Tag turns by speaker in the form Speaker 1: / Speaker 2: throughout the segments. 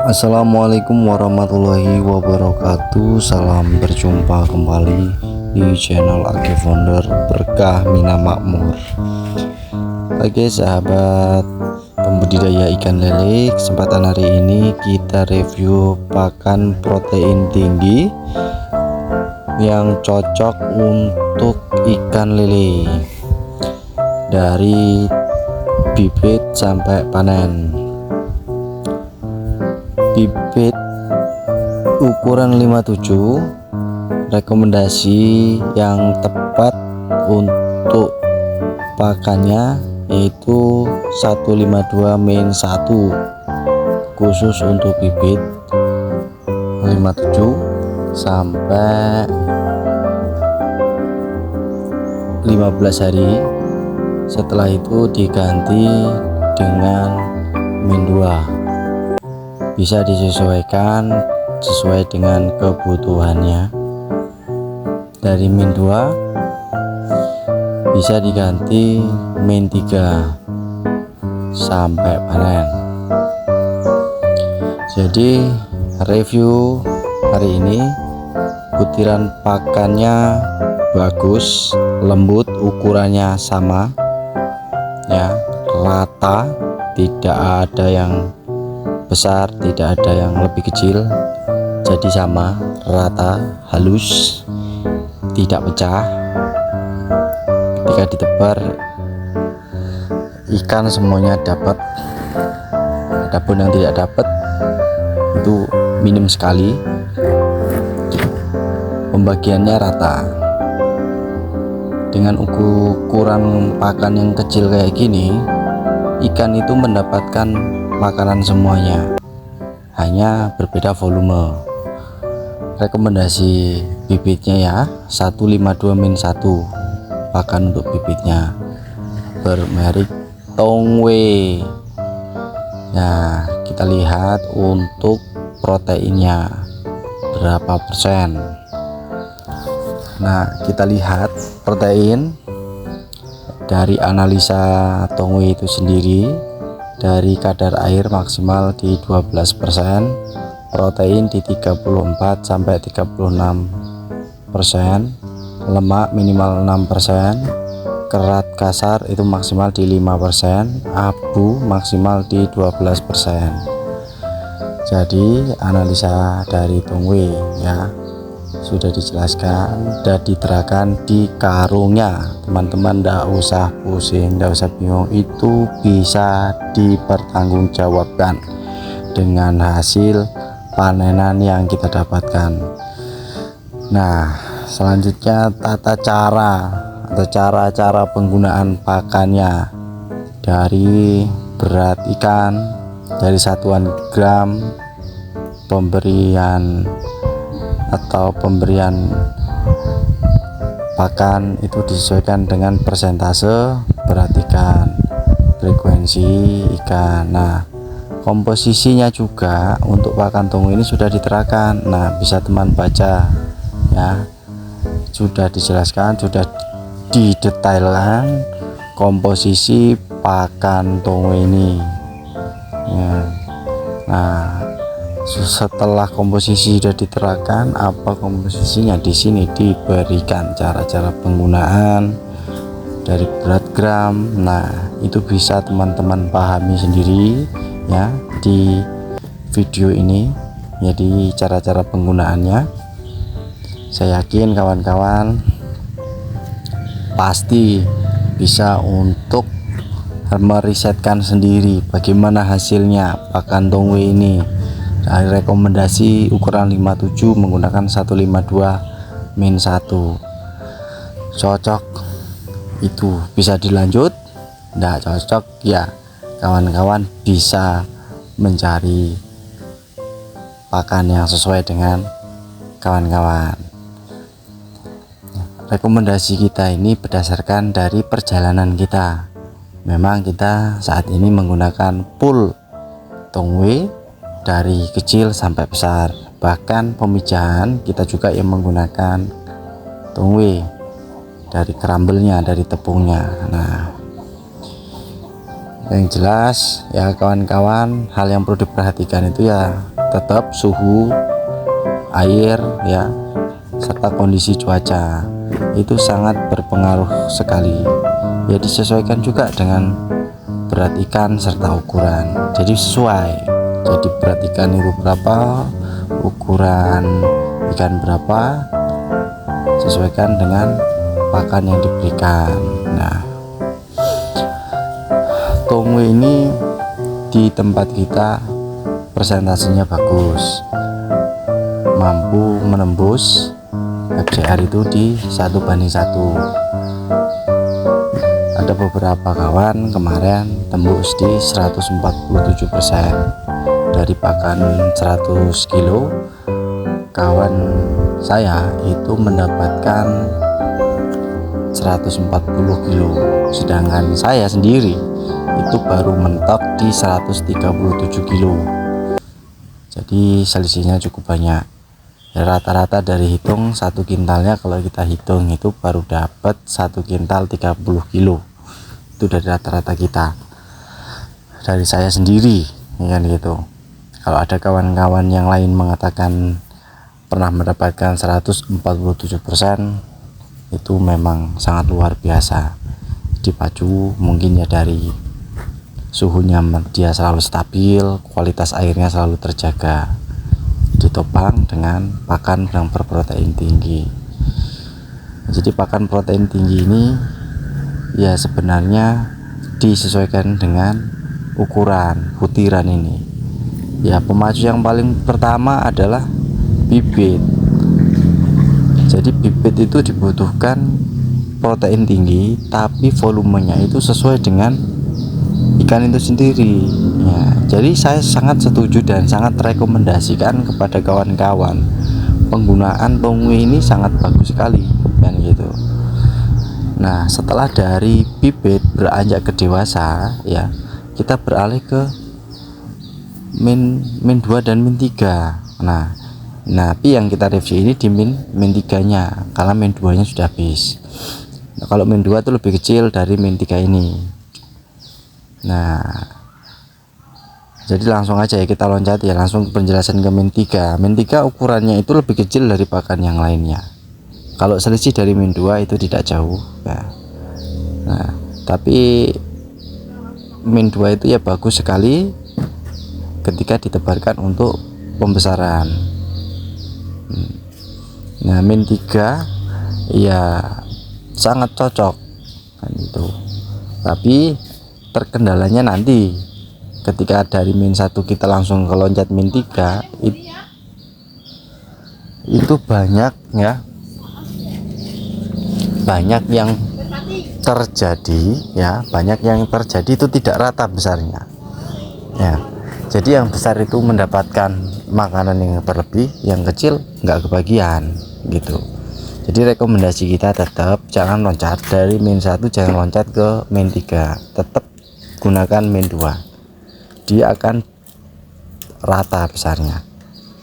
Speaker 1: Assalamualaikum warahmatullahi wabarakatuh. Salam berjumpa kembali di channel Age Founder Berkah Mina Makmur. Oke sahabat pembudidaya ikan lele, kesempatan hari ini kita review pakan protein tinggi yang cocok untuk ikan lele dari bibit sampai panen. Bibit ukuran 57, rekomendasi yang tepat untuk pakannya yaitu 152 min 1, khusus untuk bibit 57 sampai 15 hari. Setelah itu diganti dengan min 2, bisa disesuaikan sesuai dengan kebutuhannya. Dari min 2 bisa diganti min 3 sampai panen. Jadi review hari ini, butiran pakannya bagus, lembut, ukurannya sama ya, rata, tidak ada yang besar, tidak ada yang lebih kecil, jadi sama, rata, halus, tidak pecah. Ketika ditebar, ikan semuanya dapat. Adapun yang tidak dapat itu minim sekali. Pembagiannya rata. Dengan ukuran pakan yang kecil kayak gini, ikan itu mendapatkan makanan semuanya, hanya berbeda volume. Rekomendasi bibitnya ya 152 min 1 pakan untuk bibitnya, bermerek Tongwei. Nah, kita lihat untuk proteinnya berapa persen. Nah, kita lihat protein dari analisa Tongwei itu sendiri. Dari kadar air maksimal di 12%, protein di 34 sampai 36%, lemak minimal 6%, kerat kasar itu maksimal di 5%, abu maksimal di 12%. Jadi analisa dari Tongwei ya sudah dijelaskan dan diterapkan di karungnya. Teman-teman ndak usah pusing, ndak usah bingung, itu bisa dipertanggungjawabkan dengan hasil panenan yang kita dapatkan. Nah, selanjutnya tata cara atau cara-cara penggunaan pakannya. Dari berat ikan, dari satuan gram, pemberian pakan itu disesuaikan dengan persentase berat ikan, frekuensi ikan. Nah, komposisinya juga untuk pakan Tongwei ini sudah diterapkan. Nah, bisa teman baca ya, sudah dijelaskan, sudah didetailkan komposisi pakan Tongwei ini ya. Nah, setelah komposisi sudah diterapkan, apa komposisinya di sini diberikan cara-cara penggunaan dari berat gram. Nah, itu bisa teman-teman pahami sendiri ya di video ini. Jadi cara-cara penggunaannya, saya yakin kawan-kawan pasti bisa untuk merisetkan sendiri bagaimana hasilnya pakan Tongwei ini. Dari rekomendasi ukuran 57 menggunakan 152 min 1, cocok itu bisa dilanjut, tidak cocok ya kawan-kawan bisa mencari pakan yang sesuai dengan kawan-kawan. Rekomendasi kita ini berdasarkan dari perjalanan kita. Memang kita saat ini menggunakan pool Tongwei dari kecil sampai besar, bahkan pemijahan kita juga yang menggunakan Tongwei dari kerambelnya, dari tepungnya. Nah, Yang jelas ya kawan-kawan, hal yang perlu diperhatikan itu ya tetap suhu air ya, serta kondisi cuaca itu sangat berpengaruh sekali ya. Disesuaikan juga dengan berat ikan serta ukuran, jadi sesuai. Jadi berat ikan itu berapa, ukuran ikan berapa, sesuaikan dengan pakan yang diberikan. Nah, tongwe ini di tempat kita persentasenya bagus, mampu menembus FCR itu di 1:1. Ada beberapa kawan kemarin tembus di 147%. Dari pakan 100 kilo, kawan saya itu mendapatkan 140 kilo, sedangkan saya sendiri itu baru mentok di 137 kilo. Jadi selisihnya cukup banyak. Rata-rata dari hitung satu kintalnya, kalau kita hitung itu baru dapat 1 kintal 30 kilo. Itu dari rata-rata kita, dari saya sendiri kan gitu. Kalau ada kawan-kawan yang lain mengatakan pernah mendapatkan 147%, itu memang sangat luar biasa. Dipacu mungkin ya dari suhunya dia selalu stabil, kualitas airnya selalu terjaga, ditopang dengan pakan yang berprotein tinggi. Jadi pakan protein tinggi ini ya sebenarnya disesuaikan dengan ukuran butiran ini. Ya pemacu yang paling pertama adalah bibit. Jadi bibit itu dibutuhkan protein tinggi, tapi volumenya itu sesuai dengan ikan itu sendiri ya. Jadi saya sangat setuju dan sangat rekomendasikan kepada kawan-kawan, penggunaan tongwe ini sangat bagus sekali kan gitu. Nah, setelah dari bibit beranjak ke dewasa ya, kita beralih ke min 2 dan min 3. Nah, tapi yang kita review ini di min 3 nya, karena min 2 nya sudah habis. Nah, kalau min 2 itu lebih kecil dari min 3 ini. Nah, jadi langsung aja ya kita loncat ya, langsung penjelasan ke min 3. Min 3 ukurannya itu lebih kecil dari pakan yang lainnya. Kalau selisih dari min 2 itu tidak jauh ya. Nah, tapi min 2 itu ya bagus sekali ketika ditebarkan untuk pembesaran. Nah, min 3 ya sangat cocok kan itu. Tapi terkendalanya nanti ketika dari min 1 kita langsung ke loncat min 3 itu banyak ya, banyak yang terjadi ya, banyak yang terjadi itu tidak rata besarnya ya. Jadi yang besar itu mendapatkan makanan yang berlebih, yang kecil nggak kebagian gitu. Jadi rekomendasi kita tetap jangan loncat dari min 1, jangan loncat ke min 3, tetap gunakan min 2. Dia akan rata besarnya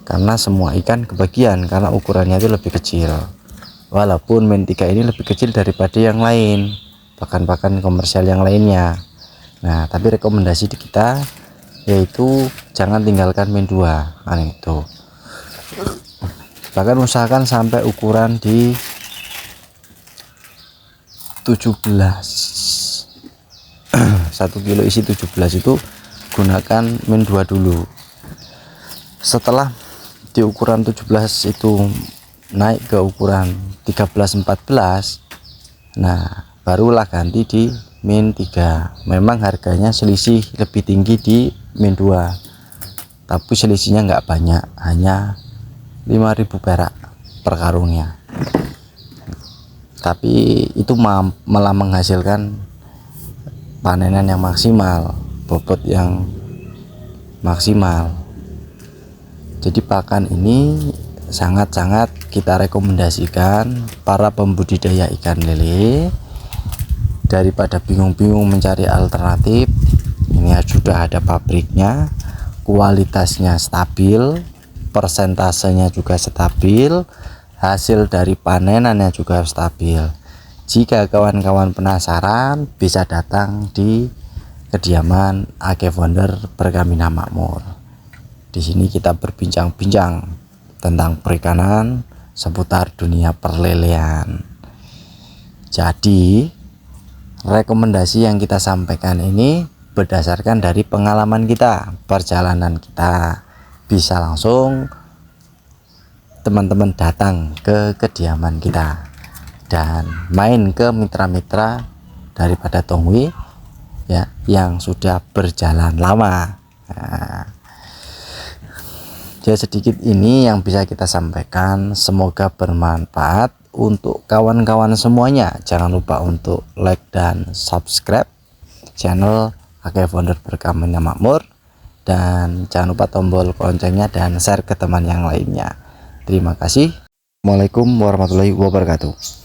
Speaker 1: karena semua ikan kebagian, karena ukurannya itu lebih kecil. Walaupun min 3 ini lebih kecil daripada yang lain, pakan-pakan komersial yang lainnya. Nah, tapi rekomendasi di kita yaitu jangan tinggalkan min 2 kan itu. Bahkan usahakan sampai ukuran di 17 1 kilo isi 17 itu gunakan min 2 dulu. Setelah di ukuran 17 itu naik ke ukuran 13-14, nah barulah ganti di min 3. Memang harganya selisih lebih tinggi di min 2, tapi selisihnya nggak banyak, hanya 5.000 perak per karungnya. Tapi itu malah menghasilkan panenan yang maksimal, bobot yang maksimal. Jadi pakan ini sangat-sangat kita rekomendasikan para pembudidaya ikan lele. Daripada bingung-bingung mencari alternatif, ini sudah ada pabriknya, kualitasnya stabil, persentasenya juga stabil, hasil dari panenannya juga stabil. Jika kawan-kawan penasaran, bisa datang di kediaman Ake Founder Perkamina Makmur. Di sini kita berbincang-bincang tentang perikanan seputar dunia perlelehan. Jadi rekomendasi yang kita sampaikan ini berdasarkan dari pengalaman kita, perjalanan kita. Bisa langsung teman-teman datang ke kediaman kita dan main ke mitra-mitra daripada Tongwe ya yang sudah berjalan lama. Nah, ya sedikit ini yang bisa kita sampaikan, semoga bermanfaat untuk kawan-kawan semuanya. Jangan lupa untuk like dan subscribe channel Ake Founder Perkamina Makmur, dan jangan lupa tombol loncengnya dan share ke teman yang lainnya. Terima kasih. Assalamualaikum warahmatullahi wabarakatuh.